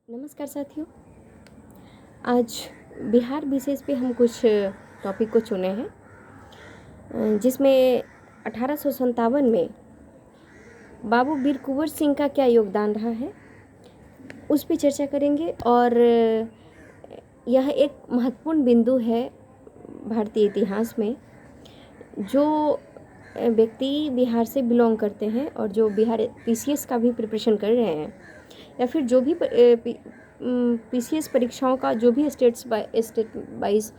नमस्कार साथियों। आज बिहार विशेष पे हम कुछ टॉपिक को चुने हैं जिसमें 1857 में बाबू वीर कुंवर सिंह का क्या योगदान रहा है उस पे चर्चा करेंगे। और यह एक महत्वपूर्ण बिंदु है भारतीय इतिहास में। जो व्यक्ति बिहार से बिलोंग करते हैं और जो बिहार पीसीएस का भी प्रिपरेशन कर रहे हैं या फिर जो भी पीसीएस परीक्षाओं का जो भी स्टेट वाइज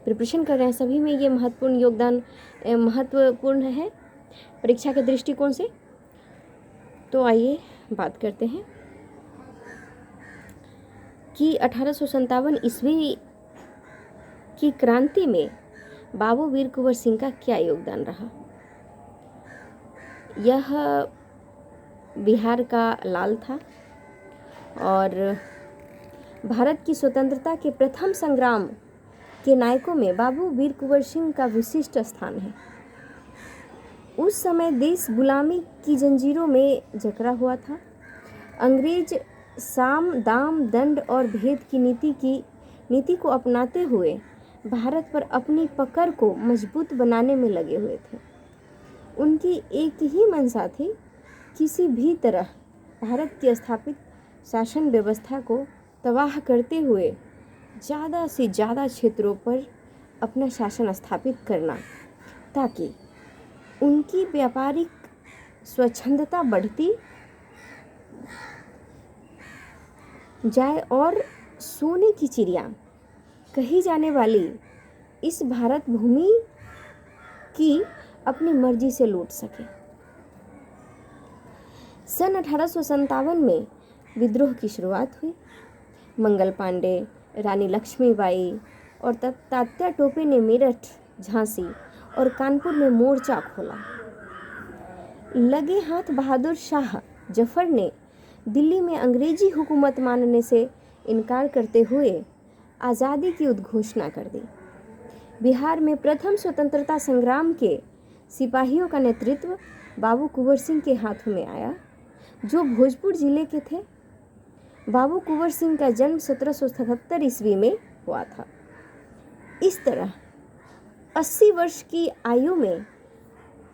प्रिपरेशन कर रहे हैं, सभी में ये महत्वपूर्ण योगदान महत्वपूर्ण है परीक्षा के दृष्टिकोण से। तो आइए बात करते हैं कि 1857 ईस्वी की क्रांति में बाबू वीर कुंवर सिंह का क्या योगदान रहा। यह बिहार का लाल था और भारत की स्वतंत्रता के प्रथम संग्राम के नायकों में बाबू वीर कुंवर सिंह का विशिष्ट स्थान है। उस समय देश गुलामी की जंजीरों में जकड़ा हुआ था। अंग्रेज साम दाम दंड और भेद की नीति को अपनाते हुए भारत पर अपनी पकड़ को मजबूत बनाने में लगे हुए थे। उनकी एक ही मंशा थी, किसी भी तरह भारत की स्थापित शासन व्यवस्था को तबाह करते हुए ज़्यादा से ज़्यादा क्षेत्रों पर अपना शासन स्थापित करना, ताकि उनकी व्यापारिक स्वच्छंदता बढ़ती जाए और सोने की चिड़िया कही जाने वाली इस भारत भूमि की अपनी मर्जी से लूट सके। सन 1857 में विद्रोह की शुरुआत हुई। मंगल पांडे, रानी लक्ष्मीबाई और तात्या टोपे ने मेरठ, झांसी और कानपुर में मोर्चा खोला। लगे हाथ बहादुर शाह जफर ने दिल्ली में अंग्रेजी हुकूमत मानने से इनकार करते हुए आज़ादी की उद्घोषणा कर दी। बिहार में प्रथम स्वतंत्रता संग्राम के सिपाहियों का नेतृत्व बाबू कुंवर सिंह के हाथों में आया, जो भोजपुर जिले के थे। बाबू कुंवर सिंह का जन्म 1777 ईस्वी में हुआ था। इस तरह 80 वर्ष की आयु में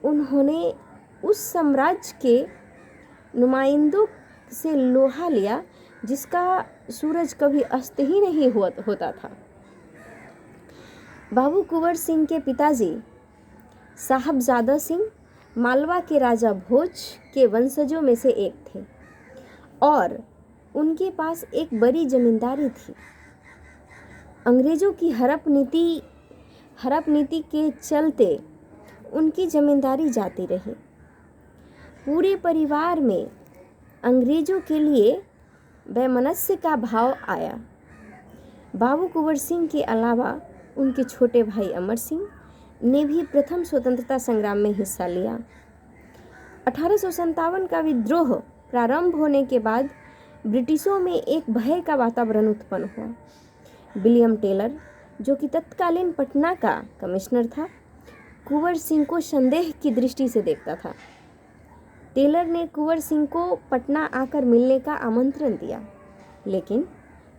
उन्होंने उस साम्राज्य के नुमाइंदों से लोहा लिया जिसका सूरज कभी अस्त ही नहीं होता था। बाबू कुंवर सिंह के पिताजी साहबजादा सिंह मालवा के राजा भोज के वंशजों में से एक थे और उनके पास एक बड़ी जमींदारी थी। अंग्रेजों की हड़प नीति के चलते उनकी जमींदारी जाती रही। पूरे परिवार में अंग्रेजों के लिए वैमनस्य का भाव आया। बाबू कुंवर सिंह के अलावा उनके छोटे भाई अमर सिंह ने भी प्रथम स्वतंत्रता संग्राम में हिस्सा लिया। 1857 का विद्रोह प्रारंभ होने के बाद ब्रिटिशों में एक भय का वातावरण उत्पन्न हुआ। विलियम टेलर, जो कि तत्कालीन पटना का कमिश्नर था, कुंवर सिंह को संदेह की दृष्टि से देखता था। टेलर ने कुंवर सिंह को पटना आकर मिलने का आमंत्रण दिया, लेकिन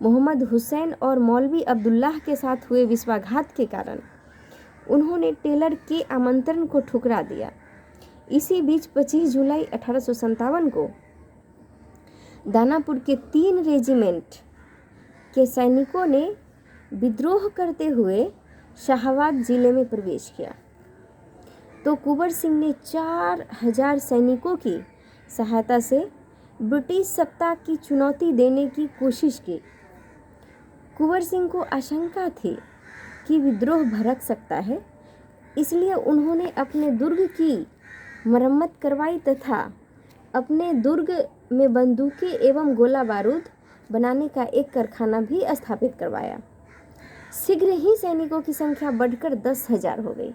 मोहम्मद हुसैन और मौलवी अब्दुल्लाह के साथ हुए विश्वासघात के कारण उन्होंने टेलर के आमंत्रण को ठुकरा दिया। इसी बीच 25 जुलाई 1857 को दानापुर के 3 रेजिमेंट के सैनिकों ने विद्रोह करते हुए शाहाबाद जिले में प्रवेश किया, तो कुंवर सिंह ने 4000 सैनिकों की सहायता से ब्रिटिश सत्ता की चुनौती देने की कोशिश की। कुंवर सिंह को आशंका थी कि विद्रोह भड़क सकता है, इसलिए उन्होंने अपने दुर्ग की मरम्मत करवाई तथा अपने दुर्ग में बंदूकें एवं गोला बारूद बनाने का एक कारखाना भी स्थापित करवाया। शीघ्र ही सैनिकों की संख्या बढ़कर 10,000 हो गई।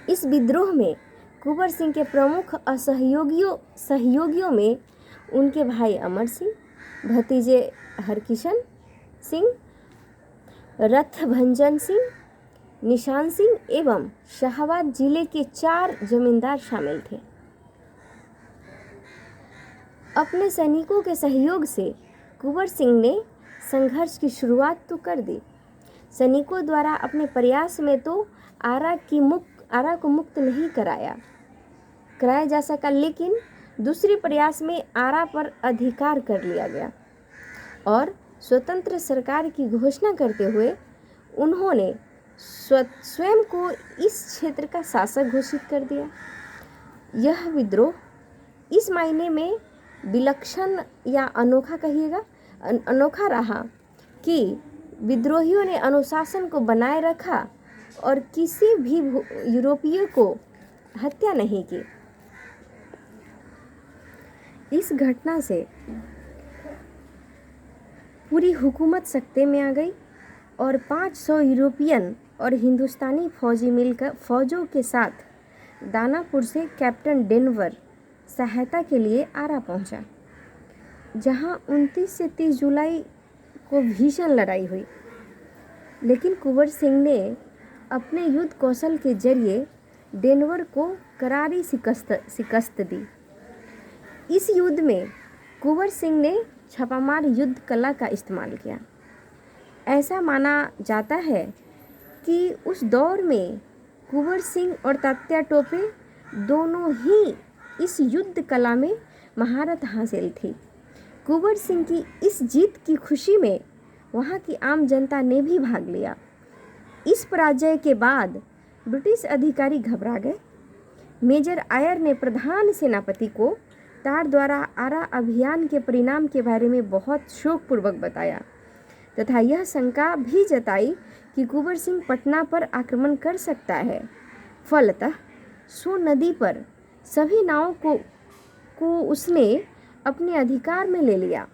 इस विद्रोह में कुंवर सिंह के प्रमुख सहयोगियों में उनके भाई अमर सिंह, भतीजे हरकिशन सिंह, रथभंजन सिंह, निशान सिंह एवं शाहाबाद जिले के 4 जमींदार शामिल थे। अपने सैनिकों के सहयोग से कुंवर सिंह ने संघर्ष की शुरुआत तो कर दी। सैनिकों द्वारा अपने प्रयास में तो आरा को मुक्त नहीं कराया जा सका, लेकिन दूसरे प्रयास में आरा पर अधिकार कर लिया गया और स्वतंत्र सरकार की घोषणा करते हुए उन्होंने स्वयं को इस क्षेत्र का शासक घोषित कर दिया। यह विद्रोह इस मायने में विलक्षण या अनोखा कहिएगा, अनोखा रहा कि विद्रोहियों ने अनुशासन को बनाए रखा और किसी भी यूरोपीय को हत्या नहीं की। इस घटना से पूरी हुकूमत सकते में आ गई और 500 यूरोपियन और हिंदुस्तानी फौजी मिलकर फौजों के साथ दानापुर से कैप्टन डेनवर सहायता के लिए आरा पहुंचा, जहां 29 से 30 जुलाई को भीषण लड़ाई हुई। लेकिन कुंवर सिंह ने अपने युद्ध कौशल के जरिए डेनवर को करारी शिकस्त दी। इस युद्ध में कुंवर सिंह ने छापामार युद्ध कला का इस्तेमाल किया। ऐसा माना जाता है कि उस दौर में कुंवर सिंह और तात्या टोपे दोनों ही इस युद्ध कला में महारत हासिल थी। कुंवर सिंह की इस जीत की खुशी में वहाँ की आम जनता ने भी भाग लिया। इस पराजय के बाद ब्रिटिश अधिकारी घबरा गए। मेजर आयर ने प्रधान सेनापति को तार द्वारा आरा अभियान के परिणाम के बारे में बहुत शोकपूर्वक बताया तथा यह शंका भी जताई कि कुंवर सिंह पटना पर आक्रमण कर सकता है। फलतः सोन नदी पर सभी नावों को उसने अपने अधिकार में ले लिया।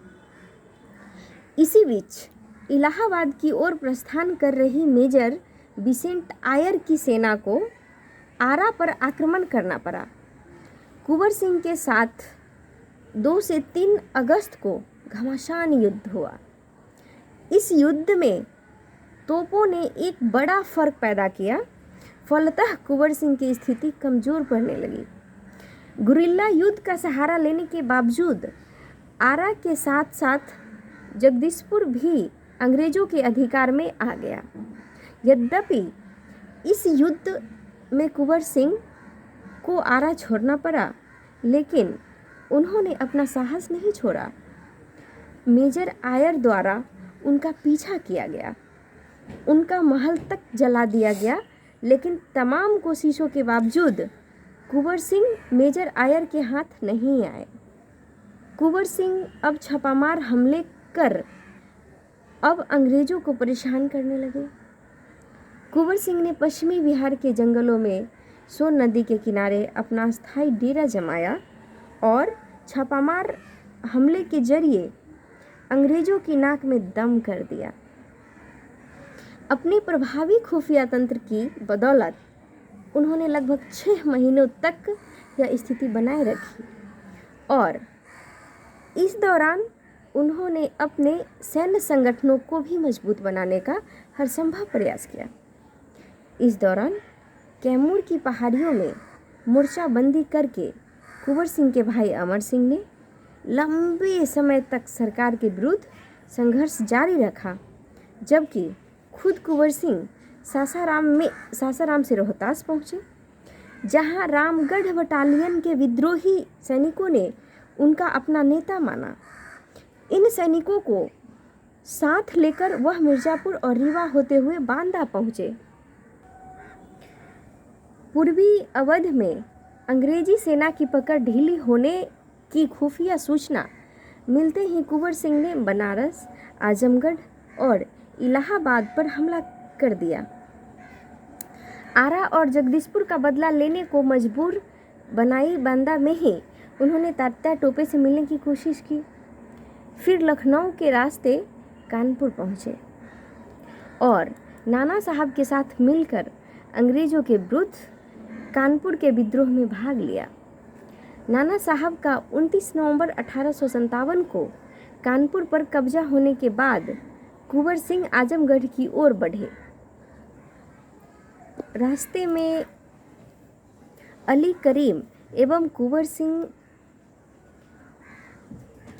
इसी बीच इलाहाबाद की ओर प्रस्थान कर रही मेजर बिसेंट आयर की सेना को आरा पर आक्रमण करना पड़ा। कुंवर सिंह के साथ 2 से 3 अगस्त को घमासान युद्ध हुआ। इस युद्ध में तोपों ने एक बड़ा फर्क पैदा किया। फलतः कुंवर सिंह की स्थिति कमजोर पड़ने लगी। गुरिल्ला युद्ध का सहारा लेने के बावजूद आरा के साथ साथ जगदीशपुर भी अंग्रेजों के अधिकार में आ गया। यद्यपि इस युद्ध में कुंवर सिंह को आरा छोड़ना पड़ा, लेकिन उन्होंने अपना साहस नहीं छोड़ा। मेजर आयर द्वारा उनका पीछा किया गया, उनका महल तक जला दिया गया, लेकिन तमाम कोशिशों के बावजूद कुंवर सिंह मेजर आयर के हाथ नहीं आए। कुंवर सिंह अब छापामार हमले कर अब अंग्रेजों को परेशान करने लगे। कुंवर सिंह ने पश्चिमी बिहार के जंगलों में सोन नदी के किनारे अपना स्थायी डेरा जमाया और छापामार हमले के जरिए अंग्रेजों की नाक में दम कर दिया। अपने प्रभावी खुफिया तंत्र की बदौलत उन्होंने लगभग 6 महीनों तक यह स्थिति बनाए रखी और इस दौरान उन्होंने अपने सैन्य संगठनों को भी मजबूत बनाने का हर संभव प्रयास किया। इस दौरान कैमूर की पहाड़ियों में मोर्चाबंदी करके कुंवर सिंह के भाई अमर सिंह ने लंबे समय तक सरकार के विरुद्ध संघर्ष जारी रखा, जबकि खुद कुंवर सिंह सासाराम से रोहतास पहुँचे, जहां रामगढ़ बटालियन के विद्रोही सैनिकों ने उनका अपना नेता माना। इन सैनिकों को साथ लेकर वह मिर्जापुर और रीवा होते हुए बांदा पहुँचे। पूर्वी अवध में अंग्रेजी सेना की पकड़ ढीली होने की खुफिया सूचना मिलते ही कुंवर सिंह ने बनारस, आजमगढ़ और इलाहाबाद पर हमला कर दिया। आरा और जगदीशपुर का बदला लेने को मजबूर बनाई बांदा में ही उन्होंने तात्या टोपे से मिलने की कोशिश की। फिर लखनऊ के रास्ते कानपुर पहुँचे और नाना साहब के साथ मिलकर अंग्रेज़ों के विरुद्ध कानपुर के विद्रोह में भाग लिया। नाना साहब का 29 नवंबर 1857 को कानपुर पर कब्जा होने के बाद कुंवर सिंह आजमगढ़ की ओर बढ़े। रास्ते में अली करीम एवं कुंवर सिंह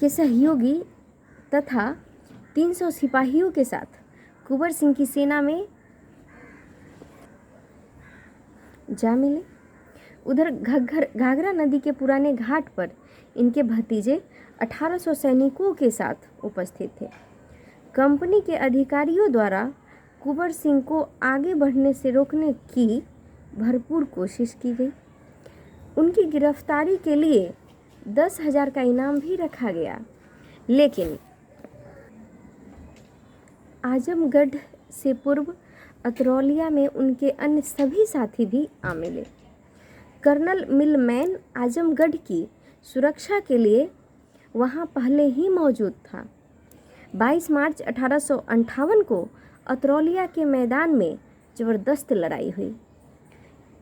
के सहयोगी तथा 300 सिपाहियों के साथ कुंवर सिंह की सेना में जा मिले। उधर घाघरा नदी के पुराने घाट पर इनके भतीजे 1800 सैनिकों के साथ उपस्थित थे। कंपनी के अधिकारियों द्वारा कुंवर सिंह को आगे बढ़ने से रोकने की भरपूर कोशिश की गई। उनकी गिरफ्तारी के लिए 10,000 का इनाम भी रखा गया, लेकिन आजमगढ़ से पूर्व अतरौलिया में उनके अन्य सभी साथी भी आ मिले। कर्नल मिलमैन आजमगढ़ की सुरक्षा के लिए वहां पहले ही मौजूद था। 22 मार्च 1858 को अतरौलिया के मैदान में जबरदस्त लड़ाई हुई।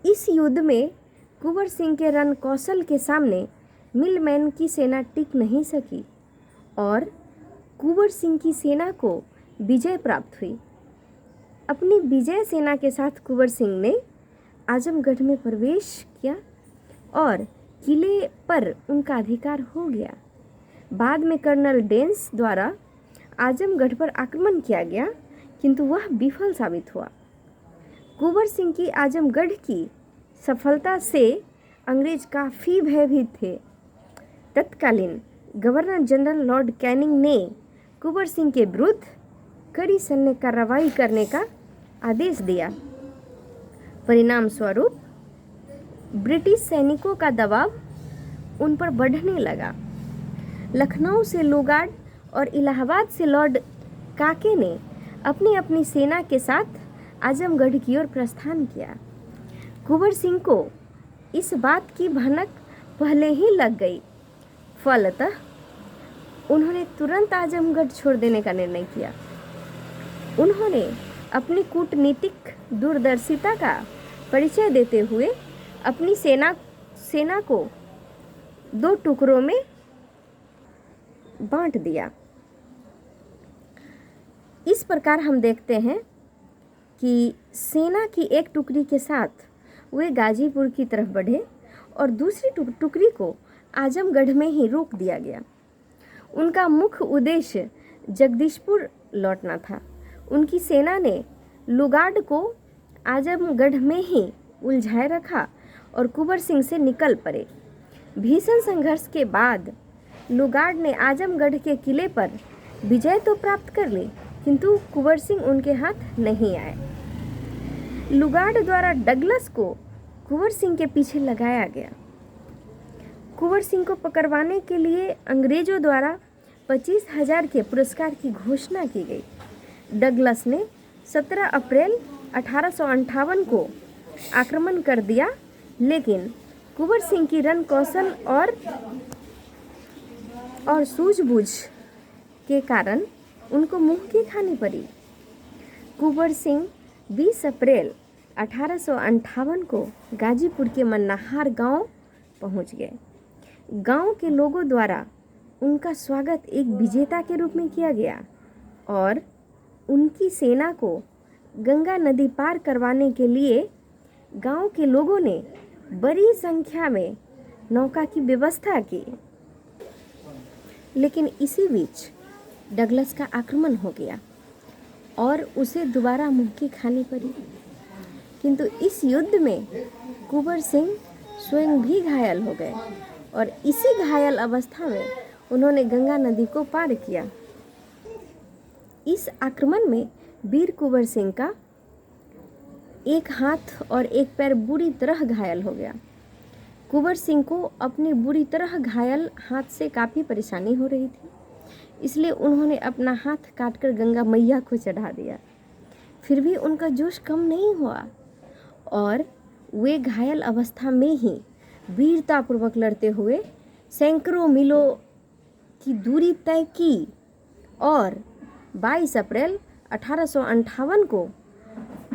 इस युद्ध में कुंवर सिंह के रण कौशल के सामने मिलमैन की सेना टिक नहीं सकी और कुंवर सिंह की सेना को विजय प्राप्त हुई। अपनी विजय सेना के साथ कुंवर सिंह ने आजमगढ़ में प्रवेश किया और किले पर उनका अधिकार हो गया। बाद में कर्नल डेंस द्वारा आजमगढ़ पर आक्रमण किया गया, किंतु वह विफल साबित हुआ। कुंवर सिंह की आजमगढ़ की सफलता से अंग्रेज काफ़ी भयभीत थे। तत्कालीन गवर्नर जनरल लॉर्ड कैनिंग ने कुंवर सिंह के विरुद्ध कड़ी सैन्य कार्रवाई करने का आदेश दिया। परिणाम स्वरूप ब्रिटिश सैनिकों का दबाव उन पर बढ़ने लगा। लखनऊ से लोगाड और इलाहाबाद से लॉर्ड काके ने अपनी अपनी सेना के साथ आजमगढ़ की ओर प्रस्थान किया। कुंवर सिंह को इस बात की भनक पहले ही लग गई। फलतः उन्होंने तुरंत आजमगढ़ छोड़ देने का निर्णय किया। उन्होंने अपनी कूटनीतिक दूरदर्शिता का परिचय देते हुए अपनी सेना को 2 टुकड़ों में बांट दिया। इस प्रकार हम देखते हैं कि सेना की एक टुकड़ी के साथ वे गाजीपुर की तरफ बढ़े और दूसरी टुकड़ी को आजमगढ़ में ही रोक दिया गया। उनका मुख्य उद्देश्य जगदीशपुर लौटना था। उनकी सेना ने लोगाड को आजमगढ़ में ही उलझाए रखा और कुंवर सिंह से निकल पड़े। भीषण संघर्ष के बाद लोगाड ने आजमगढ़ के किले पर विजय तो प्राप्त कर ली, किंतु कुंवर सिंह उनके हाथ नहीं आए। लोगाड द्वारा डगलस को कुंवर सिंह के पीछे लगाया गया। कुंवर सिंह को पकड़वाने के लिए अंग्रेजों द्वारा 25,000 के पुरस्कार की घोषणा की गई। डगलस ने 17 अप्रैल 1858 को आक्रमण कर दिया, लेकिन कुंवर सिंह की रण कौशल और सूझबूझ के कारण उनको मुंह की खानी पड़ी। कुंवर सिंह 20 अप्रैल 1858 को गाजीपुर के मन्नाहार गांव पहुंच गए। गांव के लोगों द्वारा उनका स्वागत एक विजेता के रूप में किया गया और उनकी सेना को गंगा नदी पार करवाने के लिए गांव के लोगों ने बड़ी संख्या में नौका की व्यवस्था की। लेकिन इसी बीच डगलस का आक्रमण हो गया और उसे दोबारा मुंह की खानी पड़ी। किंतु इस युद्ध में कुंवर सिंह स्वयं भी घायल हो गए और इसी घायल अवस्था में उन्होंने गंगा नदी को पार किया। इस आक्रमण में वीर कुंवर सिंह का एक हाथ और एक पैर बुरी तरह घायल हो गया। कुंवर सिंह को अपनी बुरी तरह घायल हाथ से काफ़ी परेशानी हो रही थी, इसलिए उन्होंने अपना हाथ काटकर गंगा मैया को चढ़ा दिया। फिर भी उनका जोश कम नहीं हुआ और वे घायल अवस्था में ही वीरतापूर्वक लड़ते हुए सैकड़ों मीलों की दूरी तय की और 22 अप्रैल 1858 को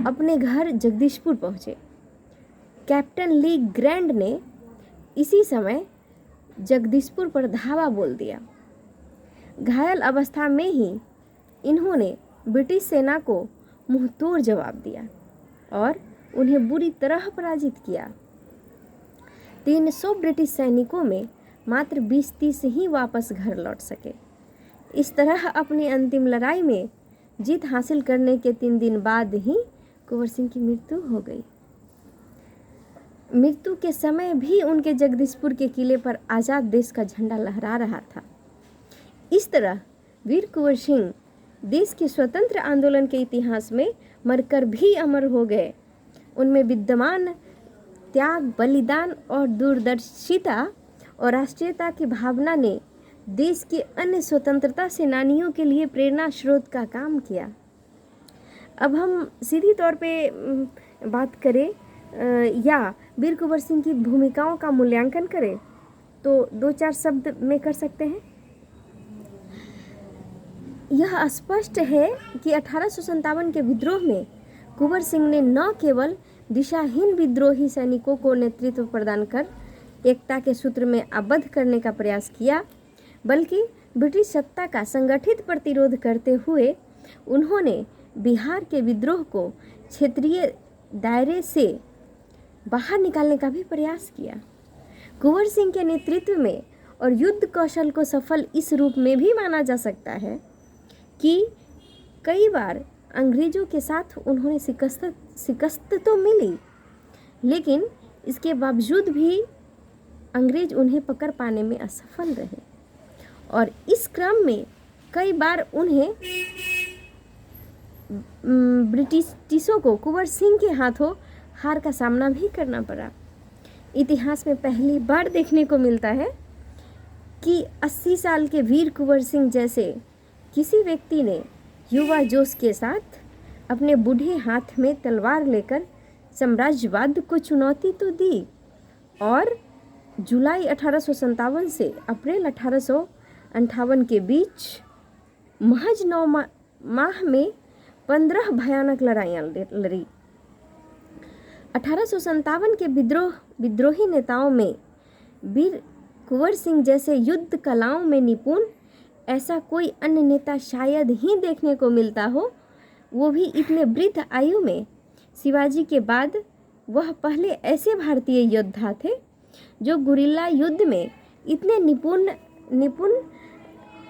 अपने घर जगदीशपुर पहुँचे। कैप्टन ली ग्रैंड ने इसी समय जगदीशपुर पर धावा बोल दिया। घायल अवस्था में ही इन्होंने ब्रिटिश सेना को मुंहतोड़ जवाब दिया और उन्हें बुरी तरह पराजित किया। 300 ब्रिटिश सैनिकों में मात्र 20-30 ही वापस घर लौट सके। इस तरह अपनी अंतिम लड़ाई में जीत हासिल करने के 3 दिन बाद ही कुंवर सिंह की मृत्यु हो गई। मृत्यु के समय भी उनके जगदीशपुर के किले पर आज़ाद देश का झंडा लहरा रहा था। इस तरह वीर कुंवर सिंह देश के स्वतंत्र आंदोलन के इतिहास में मरकर भी अमर हो गए। उनमें विद्यमान त्याग, बलिदान और दूरदर्शिता और राष्ट्रीयता की भावना ने देश के अन्य स्वतंत्रता सेनानियों के लिए प्रेरणा स्रोत का काम किया। अब हम सीधी तौर पे बात करें या वीर कुंवर सिंह की भूमिकाओं का मूल्यांकन करें तो 2-4 शब्द में कर सकते हैं। यह स्पष्ट है कि 1857 के विद्रोह में कुंवर सिंह ने न केवल दिशाहीन विद्रोही सैनिकों को नेतृत्व प्रदान कर एकता के सूत्र में आबद्ध करने का प्रयास किया, बल्कि ब्रिटिश सत्ता का संगठित प्रतिरोध करते हुए उन्होंने बिहार के विद्रोह को क्षेत्रीय दायरे से बाहर निकालने का भी प्रयास किया। कुंवर सिंह के नेतृत्व में और युद्ध कौशल को सफल इस रूप में भी माना जा सकता है कि कई बार अंग्रेजों के साथ उन्होंने शिकस्त तो मिली, लेकिन इसके बावजूद भी अंग्रेज उन्हें पकड़ पाने में असफल रहे और इस क्रम में कई बार उन्हें ब्रिटिशों को कुंवर सिंह के हाथों हार का सामना भी करना पड़ा। इतिहास में पहली बार देखने को मिलता है कि 80 साल के वीर कुंवर सिंह जैसे किसी व्यक्ति ने युवा जोश के साथ अपने बूढ़े हाथ में तलवार लेकर साम्राज्यवाद को चुनौती तो दी और जुलाई 1857 से अप्रैल 1858 के बीच महज 9 माह में 15 भयानक लड़ाइयाँ लड़ी। 1857 के विद्रोही नेताओं में वीर कुंवर सिंह जैसे युद्ध कलाओं में निपुण ऐसा कोई अन्य नेता शायद ही देखने को मिलता हो, वो भी इतने वृद्ध आयु में। शिवाजी के बाद वह पहले ऐसे भारतीय योद्धा थे जो गुरिल्ला युद्ध में इतने निपुण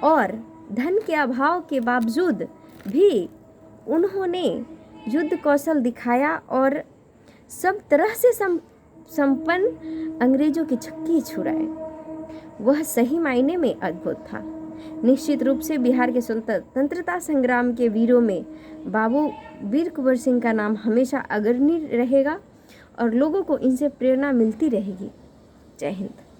और धन के अभाव के बावजूद भी उन्होंने युद्ध कौशल दिखाया और सब तरह से संपन्न अंग्रेजों की छक्के छुड़ाए। वह सही मायने में अद्भुत था। निश्चित रूप से बिहार के स्वतंत्रता संग्राम के वीरों में बाबू वीर कुंवर सिंह का नाम हमेशा अग्रणी रहेगा और लोगों को इनसे प्रेरणा मिलती रहेगी। जय हिंद।